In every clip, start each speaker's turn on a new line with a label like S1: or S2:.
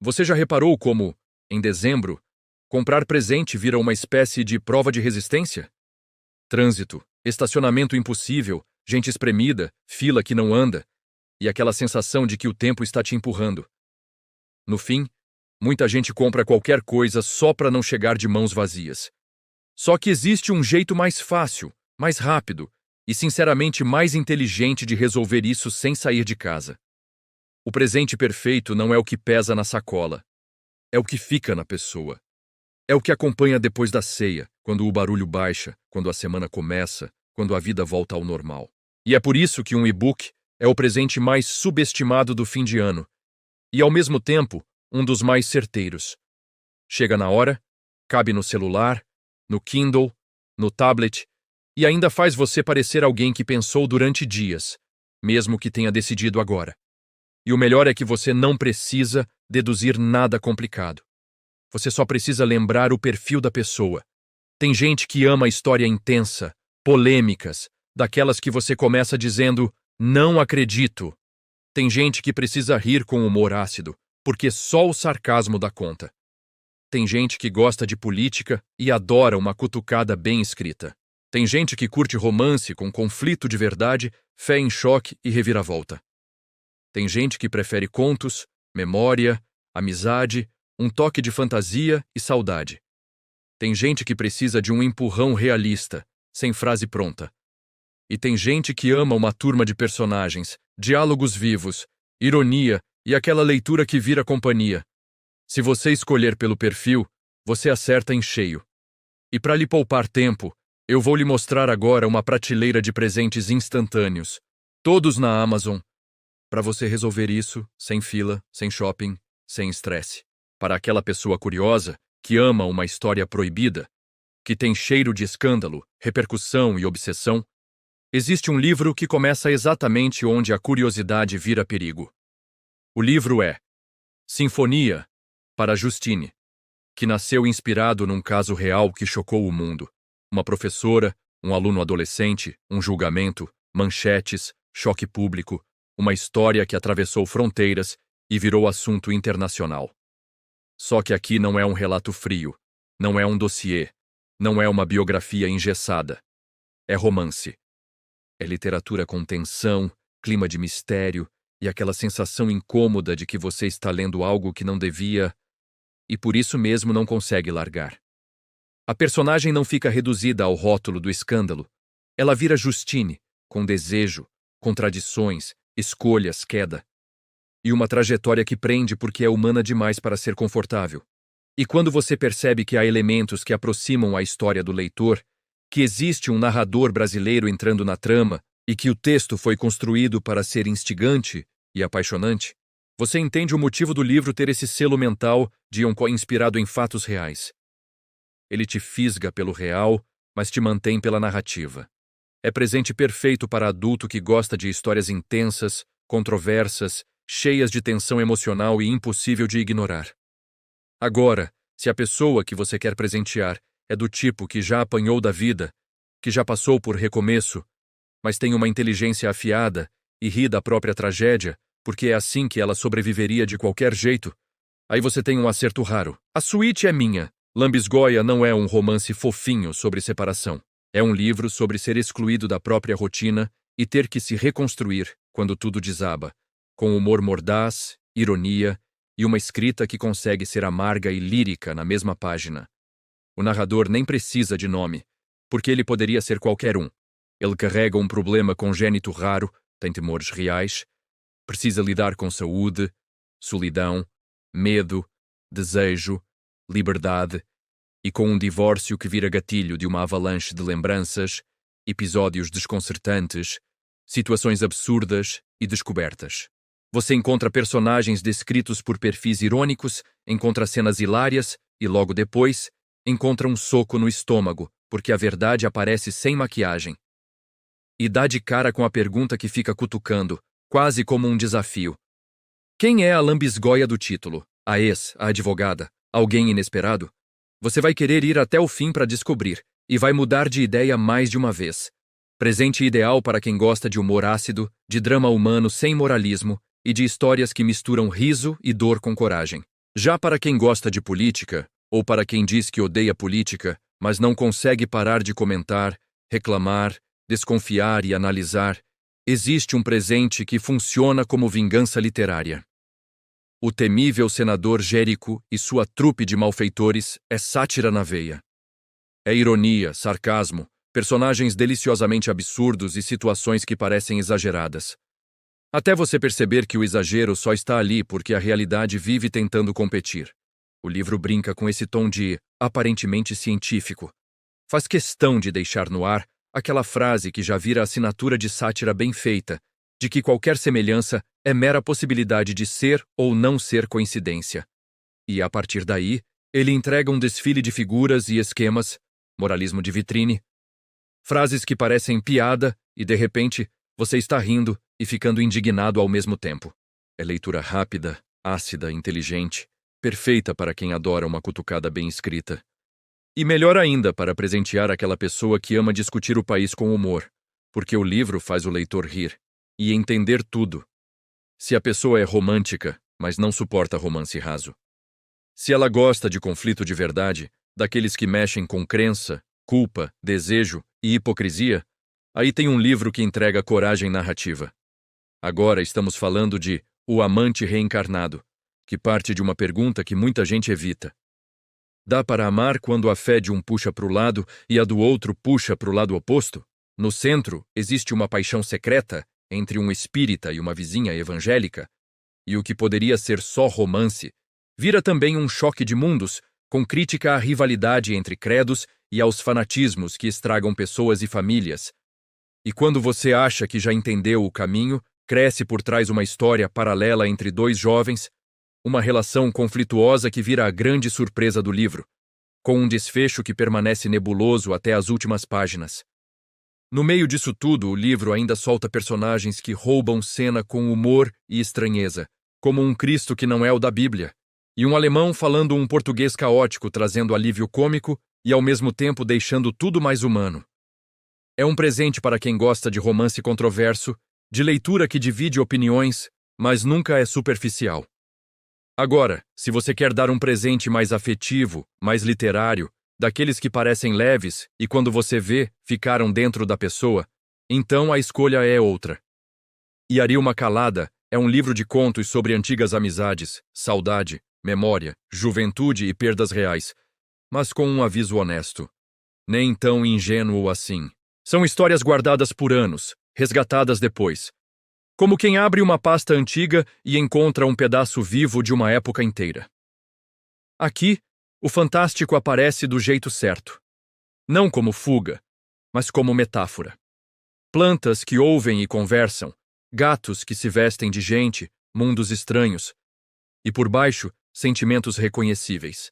S1: Você já reparou como, em dezembro, comprar presente vira uma espécie de prova de resistência? Trânsito, estacionamento impossível, gente espremida, fila que não anda, e aquela sensação de que o tempo está te empurrando. No fim, muita gente compra qualquer coisa só para não chegar de mãos vazias. Só que existe um jeito mais fácil, mais rápido e, sinceramente, mais inteligente de resolver isso sem sair de casa. O presente perfeito não é o que pesa na sacola. É o que fica na pessoa. É o que acompanha depois da ceia, quando o barulho baixa, quando a semana começa, quando a vida volta ao normal. E é por isso que um e-book é o presente mais subestimado do fim de ano. E, ao mesmo tempo, um dos mais certeiros. Chega na hora, cabe no celular, no Kindle, no tablet, e ainda faz você parecer alguém que pensou durante dias, mesmo que tenha decidido agora. E o melhor é que você não precisa deduzir nada complicado. Você só precisa lembrar o perfil da pessoa. Tem gente que ama a história intensa, polêmicas, daquelas que você começa dizendo, não acredito. Tem gente que precisa rir com humor ácido, porque só o sarcasmo dá conta. Tem gente que gosta de política e adora uma cutucada bem escrita. Tem gente que curte romance com conflito de verdade, fé em choque e reviravolta. Tem gente que prefere contos, memória, amizade, um toque de fantasia e saudade. Tem gente que precisa de um empurrão realista, sem frase pronta. E tem gente que ama uma turma de personagens, diálogos vivos, ironia e aquela leitura que vira companhia. Se você escolher pelo perfil, você acerta em cheio. E para lhe poupar tempo, eu vou lhe mostrar agora uma prateleira de presentes instantâneos, todos na Amazon, para você resolver isso sem fila, sem shopping, sem estresse. Para aquela pessoa curiosa que ama uma história proibida, que tem cheiro de escândalo, repercussão e obsessão, existe um livro que começa exatamente onde a curiosidade vira perigo. O livro é Sinfonia, para Justine, que nasceu inspirado num caso real que chocou o mundo. Uma professora, um aluno adolescente, um julgamento, manchetes, choque público, uma história que atravessou fronteiras e virou assunto internacional. Só que aqui não é um relato frio, não é um dossiê, não é uma biografia engessada. É romance. É literatura com tensão, clima de mistério e aquela sensação incômoda de que você está lendo algo que não devia e por isso mesmo não consegue largar. A personagem não fica reduzida ao rótulo do escândalo. Ela vira Justine, com desejo, contradições, escolhas, queda. E uma trajetória que prende porque é humana demais para ser confortável. E quando você percebe que há elementos que aproximam a história do leitor, que existe um narrador brasileiro entrando na trama e que o texto foi construído para ser instigante e apaixonante, você entende o motivo do livro ter esse selo mental de inspirado em fatos reais. Ele te fisga pelo real, mas te mantém pela narrativa. É presente perfeito para adulto que gosta de histórias intensas, controversas, cheias de tensão emocional e impossível de ignorar. Agora, se a pessoa que você quer presentear é do tipo que já apanhou da vida, que já passou por recomeço, mas tem uma inteligência afiada e ri da própria tragédia, porque é assim que ela sobreviveria de qualquer jeito, aí você tem um acerto raro. A suíte é minha. Lambisgoia não é um romance fofinho sobre separação. É um livro sobre ser excluído da própria rotina e ter que se reconstruir quando tudo desaba, com humor mordaz, ironia e uma escrita que consegue ser amarga e lírica na mesma página. O narrador nem precisa de nome, porque ele poderia ser qualquer um. Ele carrega um problema congênito raro, tem temores reais, precisa lidar com saúde, solidão, medo, desejo, liberdade e com um divórcio que vira gatilho de uma avalanche de lembranças, episódios desconcertantes, situações absurdas e descobertas. Você encontra personagens descritos por perfis irônicos, encontra cenas hilárias e, logo depois, encontra um soco no estômago, porque a verdade aparece sem maquiagem. E dá de cara com a pergunta que fica cutucando, quase como um desafio. Quem é a lambisgoia do título? A ex, a advogada? Alguém inesperado? Você vai querer ir até o fim para descobrir, e vai mudar de ideia mais de uma vez. Presente ideal para quem gosta de humor ácido, de drama humano sem moralismo e de histórias que misturam riso e dor com coragem. Já para quem gosta de política, ou para quem diz que odeia política, mas não consegue parar de comentar, reclamar, desconfiar e analisar, existe um presente que funciona como vingança literária. O temível senador Jérico e sua trupe de malfeitores é sátira na veia. É ironia, sarcasmo, personagens deliciosamente absurdos e situações que parecem exageradas. Até você perceber que o exagero só está ali porque a realidade vive tentando competir. O livro brinca com esse tom de aparentemente científico. Faz questão de deixar no ar aquela frase que já vira assinatura de sátira bem feita, de que qualquer semelhança é mera possibilidade de ser ou não ser coincidência. E, a partir daí, ele entrega um desfile de figuras e esquemas, moralismo de vitrine, frases que parecem piada e, de repente, você está rindo e ficando indignado ao mesmo tempo. É leitura rápida, ácida, inteligente, perfeita para quem adora uma cutucada bem escrita. E melhor ainda para presentear aquela pessoa que ama discutir o país com humor, porque o livro faz o leitor rir e entender tudo. Se a pessoa é romântica, mas não suporta romance raso. Se ela gosta de conflito de verdade, daqueles que mexem com crença, culpa, desejo e hipocrisia, aí tem um livro que entrega coragem narrativa. Agora estamos falando de O Amante Reencarnado, que parte de uma pergunta que muita gente evita. Dá para amar quando a fé de um puxa para o lado e a do outro puxa para o lado oposto? No centro, existe uma paixão secreta entre um espírita e uma vizinha evangélica, e o que poderia ser só romance, vira também um choque de mundos, com crítica à rivalidade entre credos e aos fanatismos que estragam pessoas e famílias. E quando você acha que já entendeu o caminho, cresce por trás uma história paralela entre dois jovens, uma relação conflituosa que vira a grande surpresa do livro, com um desfecho que permanece nebuloso até as últimas páginas. No meio disso tudo, o livro ainda solta personagens que roubam cena com humor e estranheza, como um Cristo que não é o da Bíblia, e um alemão falando um português caótico trazendo alívio cômico e ao mesmo tempo deixando tudo mais humano. É um presente para quem gosta de romance controverso, de leitura que divide opiniões, mas nunca é superficial. Agora, se você quer dar um presente mais afetivo, mais literário, daqueles que parecem leves e quando você vê, ficaram dentro da pessoa, então a escolha é outra. Yarilma Calada é um livro de contos sobre antigas amizades, saudade, memória, juventude e perdas reais, mas com um aviso honesto. Nem tão ingênuo assim. São histórias guardadas por anos, resgatadas depois. Como quem abre uma pasta antiga e encontra um pedaço vivo de uma época inteira. Aqui, o fantástico aparece do jeito certo. Não como fuga, mas como metáfora. Plantas que ouvem e conversam, gatos que se vestem de gente, mundos estranhos. E por baixo, sentimentos reconhecíveis.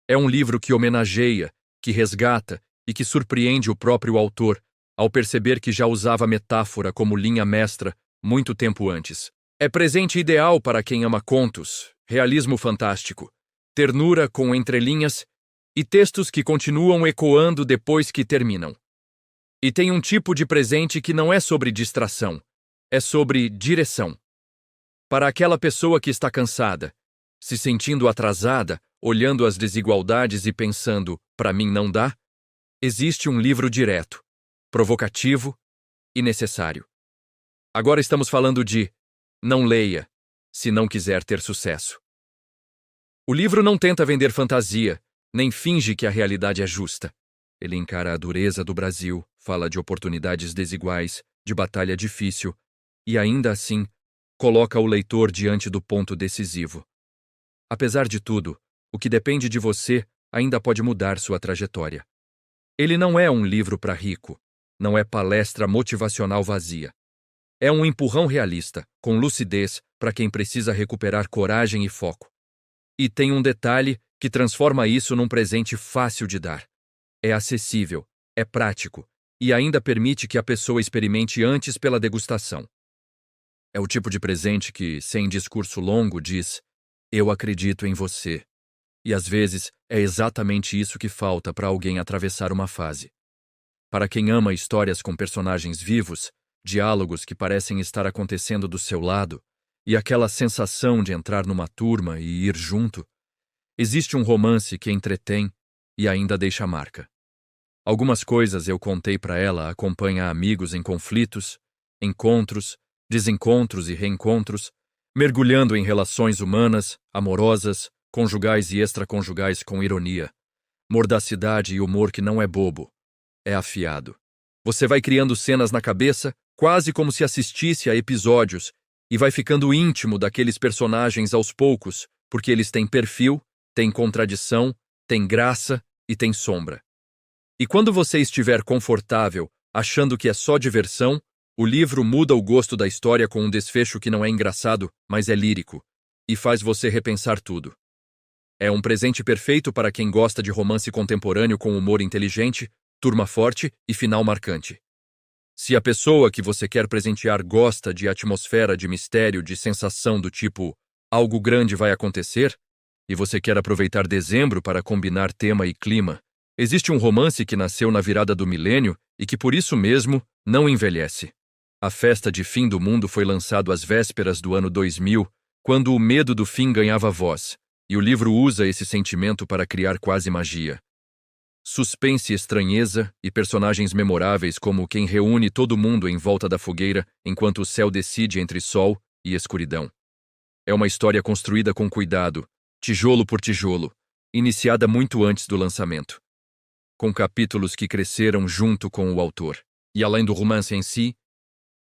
S1: É um livro que homenageia, que resgata e que surpreende o próprio autor ao perceber que já usava metáfora como linha mestra muito tempo antes. É presente ideal para quem ama contos, realismo fantástico, ternura com entrelinhas e textos que continuam ecoando depois que terminam. E tem um tipo de presente que não é sobre distração, é sobre direção. Para aquela pessoa que está cansada, se sentindo atrasada, olhando as desigualdades e pensando, para mim não dá, existe um livro direto, provocativo e necessário. Agora estamos falando de não leia, se não quiser ter sucesso. O livro não tenta vender fantasia, nem finge que a realidade é justa. Ele encara a dureza do Brasil, fala de oportunidades desiguais, de batalha difícil, e ainda assim, coloca o leitor diante do ponto decisivo. Apesar de tudo, o que depende de você ainda pode mudar sua trajetória. Ele não é um livro para rico, não é palestra motivacional vazia. É um empurrão realista, com lucidez, para quem precisa recuperar coragem e foco. E tem um detalhe que transforma isso num presente fácil de dar. É acessível, é prático, e ainda permite que a pessoa experimente antes pela degustação. É o tipo de presente que, sem discurso longo, diz: "Eu acredito em você." E às vezes é exatamente isso que falta para alguém atravessar uma fase. Para quem ama histórias com personagens vivos, diálogos que parecem estar acontecendo do seu lado, e aquela sensação de entrar numa turma e ir junto. Existe um romance que entretém e ainda deixa marca. Algumas coisas eu contei para ela acompanha amigos em conflitos, encontros, desencontros e reencontros, mergulhando em relações humanas, amorosas, conjugais e extraconjugais com ironia, mordacidade e humor que não é bobo, é afiado. Você vai criando cenas na cabeça, quase como se assistisse a episódios, e vai ficando íntimo daqueles personagens aos poucos, porque eles têm perfil, têm contradição, têm graça e têm sombra. E quando você estiver confortável, achando que é só diversão, o livro muda o gosto da história com um desfecho que não é engraçado, mas é lírico, e faz você repensar tudo. É um presente perfeito para quem gosta de romance contemporâneo com humor inteligente, turma forte e final marcante. Se a pessoa que você quer presentear gosta de atmosfera de mistério, de sensação do tipo algo grande vai acontecer, e você quer aproveitar dezembro para combinar tema e clima, existe um romance que nasceu na virada do milênio e que por isso mesmo não envelhece. A Festa de Fim do Mundo foi lançado às vésperas do ano 2000, quando o medo do fim ganhava voz, e o livro usa esse sentimento para criar quase magia. Suspense, estranheza e personagens memoráveis como quem reúne todo mundo em volta da fogueira enquanto o céu decide entre sol e escuridão. É uma história construída com cuidado, tijolo por tijolo, iniciada muito antes do lançamento, com capítulos que cresceram junto com o autor. E além do romance em si,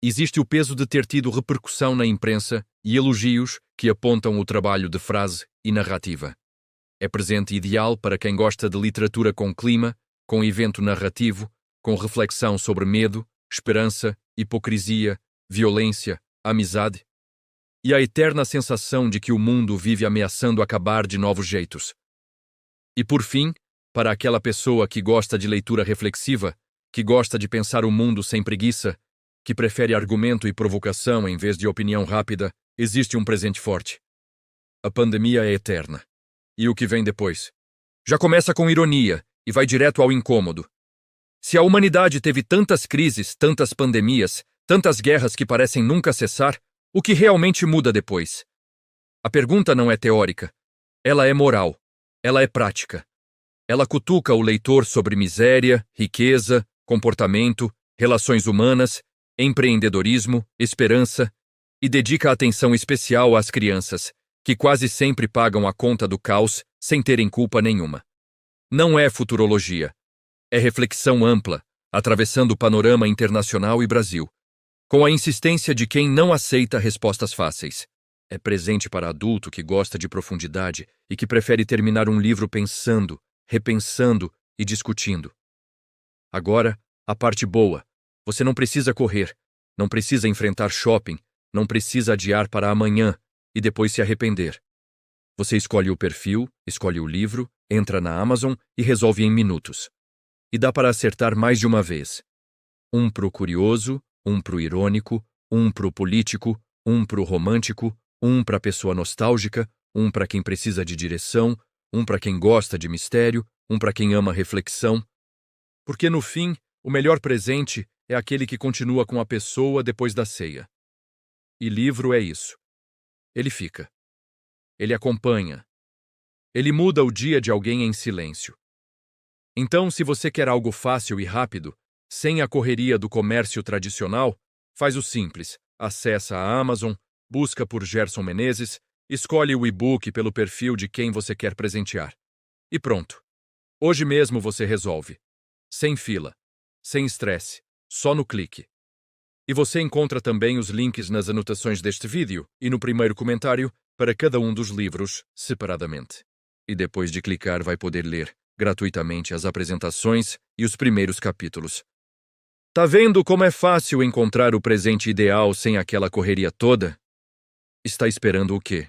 S1: existe o peso de ter tido repercussão na imprensa e elogios que apontam o trabalho de frase e narrativa. É presente ideal para quem gosta de literatura com clima, com evento narrativo, com reflexão sobre medo, esperança, hipocrisia, violência, amizade e a eterna sensação de que o mundo vive ameaçando acabar de novos jeitos. E por fim, para aquela pessoa que gosta de leitura reflexiva, que gosta de pensar o mundo sem preguiça, que prefere argumento e provocação em vez de opinião rápida, existe um presente forte. A pandemia é eterna. E o que vem depois? Já começa com ironia e vai direto ao incômodo. Se a humanidade teve tantas crises, tantas pandemias, tantas guerras que parecem nunca cessar, o que realmente muda depois? A pergunta não é teórica. Ela é moral. Ela é prática. Ela cutuca o leitor sobre miséria, riqueza, comportamento, relações humanas, empreendedorismo, esperança e dedica atenção especial às crianças, que quase sempre pagam a conta do caos sem terem culpa nenhuma. Não é futurologia. É reflexão ampla, atravessando o panorama internacional e Brasil, com a insistência de quem não aceita respostas fáceis. É presente para adulto que gosta de profundidade e que prefere terminar um livro pensando, repensando e discutindo. Agora, a parte boa. Você não precisa correr, não precisa enfrentar shopping, não precisa adiar para amanhã e depois se arrepender. Você escolhe o perfil, escolhe o livro, entra na Amazon e resolve em minutos. E dá para acertar mais de uma vez. Um pro curioso, um pro irônico, um pro político, um pro romântico, um pra pessoa nostálgica, um para quem precisa de direção, um para quem gosta de mistério, um para quem ama reflexão. Porque no fim, o melhor presente é aquele que continua com a pessoa depois da ceia. E livro é isso. Ele fica. Ele acompanha. Ele muda o dia de alguém em silêncio. Então, se você quer algo fácil e rápido, sem a correria do comércio tradicional, faz o simples. Acessa a Amazon, busca por Gerson Menezes, escolhe o e-book pelo perfil de quem você quer presentear. E pronto. Hoje mesmo você resolve. Sem fila. Sem estresse. Só no clique. E você encontra também os links nas anotações deste vídeo e no primeiro comentário para cada um dos livros, separadamente. E depois de clicar vai poder ler, gratuitamente, as apresentações e os primeiros capítulos. Tá vendo como é fácil encontrar o presente ideal sem aquela correria toda? Está esperando o quê?